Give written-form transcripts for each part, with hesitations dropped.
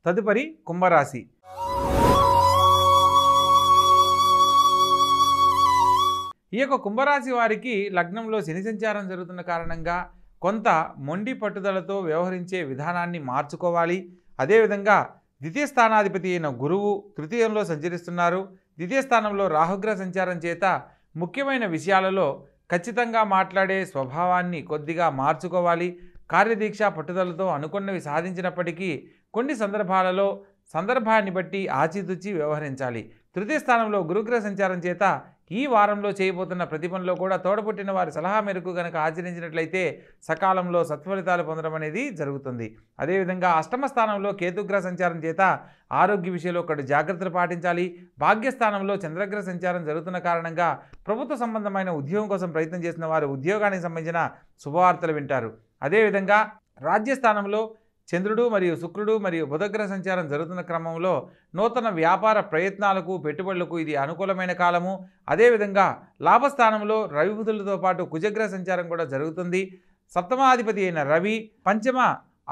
తదుపరి కుంభరాశి. ఈ యొక్క కుంభరాశి వారికి లగ్నంలో శని సంచారం జరుగుతున్న కారణంగా కొంత మొండి పట్టుదలతో వ్యవహరించే విధానాన్ని మార్చుకోవాలి. అదేవిధంగా ద్వితీయ స్థానాధిపతి అయిన గురువు తృతీయంలో సంచరిస్తున్నారు. ద్వితీయ స్థానంలో రాహుగ్రహ సంచారం చేత ముఖ్యమైన విషయాలలో ఖచ్చితంగా మాట్లాడే స్వభావాన్ని కొద్దిగా మార్చుకోవాలి. కార్యదీక్ష పట్టుదలతో అనుకున్నవి సాధించినప్పటికీ కొన్ని సందర్భాలలో సందర్భాన్ని బట్టి ఆచితూచి వ్యవహరించాలి. తృతీయ స్థానంలో గురుగ్రహ సంచారం చేత ఈ వారంలో చేయబోతున్న ప్రతి పనిలో కూడా తోడపుట్టిన వారి సలహా మేరకు కనుక ఆచరించినట్లయితే సకాలంలో సత్ఫలితాలు పొందడం అనేది జరుగుతుంది. అదేవిధంగా అష్టమ స్థానంలో కేతుగ్రహ సంచారం చేత ఆరోగ్య విషయంలో ఒకటి జాగ్రత్తలు పాటించాలి. భాగ్యస్థానంలో చంద్రగ్రహ సంచారం జరుగుతున్న కారణంగా ప్రభుత్వ సంబంధమైన ఉద్యోగం కోసం ప్రయత్నం చేసిన వారు ఉద్యోగానికి సంబంధించిన శుభవార్తలు వింటారు. అదేవిధంగా రాజ్యస్థానంలో చంద్రుడు మరియు శుక్రుడు మరియు బుధగ్రహ సంచారం జరుగుతున్న క్రమంలో నూతన వ్యాపార ప్రయత్నాలకు పెట్టుబడులకు ఇది అనుకూలమైన కాలము. అదేవిధంగా లాభస్థానంలో రవి బుధులతో పాటు కుజగ్రహ సంచారం కూడా జరుగుతుంది. సప్తమాధిపతి అయిన రవి పంచమ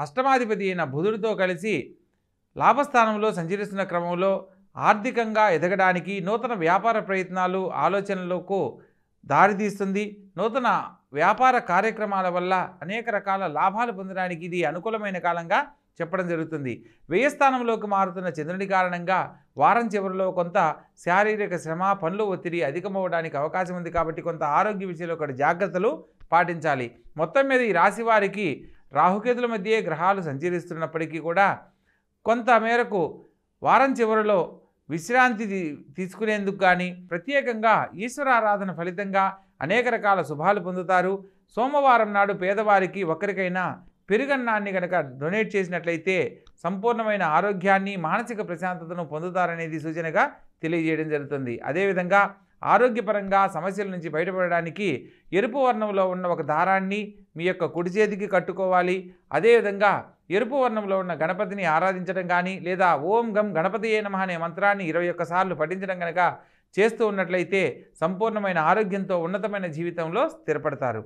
అష్టమాధిపతి అయిన బుధుడితో కలిసి లాభస్థానంలో సంచరిస్తున్న క్రమంలో ఆర్థికంగా ఎదగడానికి నూతన వ్యాపార ప్రయత్నాలు ఆలోచనలకు దారితీస్తుంది. నూతన వ్యాపార కార్యక్రమాల వల్ల అనేక రకాల లాభాలు పొందడానికి ఇది అనుకూలమైన కాలంగా చెప్పడం జరుగుతుంది. వ్యయస్థానంలోకి మారుతున్న చంద్రుడి కారణంగా వారం చివరిలో కొంత శారీరక శ్రమ పనులు ఒత్తిడి అధికమవడానికి అవకాశం ఉంది. కాబట్టి కొంత ఆరోగ్య విషయంలో ఒకటి జాగ్రత్తలు పాటించాలి. మొత్తం మీద ఈ రాశి వారికి రాహుకేతుల మధ్య గ్రహాలు సంచరిస్తున్నప్పటికీ కూడా కొంత మేరకు వారం చివరిలో విశ్రాంతి తీసుకునేందుకు కానీ ప్రత్యేకంగా ఈశ్వర ఆరాధన ఫలితంగా అనేక రకాల శుభాలు పొందుతారు. సోమవారం నాడు పేదవారికి ఒకరికైనా పెరుగన్నాన్ని కనుక డొనేట్ చేసినట్లయితే సంపూర్ణమైన ఆరోగ్యాన్ని మానసిక ప్రశాంతతను పొందుతారనేది సూచనగా తెలియజేయడం జరుగుతుంది. అదేవిధంగా ఆరోగ్యపరంగా సమస్యల నుంచి బయటపడడానికి ఎరుపు వర్ణంలో ఉన్న ఒక దారాన్ని మీ యొక్క కుడి చేతికి కట్టుకోవాలి. అదేవిధంగా ఎరుపు వర్ణంలో ఉన్న గణపతిని ఆరాధించడం కానీ లేదా ఓం గం గణపతియే నమః అనే మంత్రాన్ని 21 సార్లు పఠించడం కనుక చేస్తూ ఉన్నట్లయితే సంపూర్ణమైన ఆరోగ్యంతో ఉన్నతమైన జీవితంలో స్థిరపడతారు.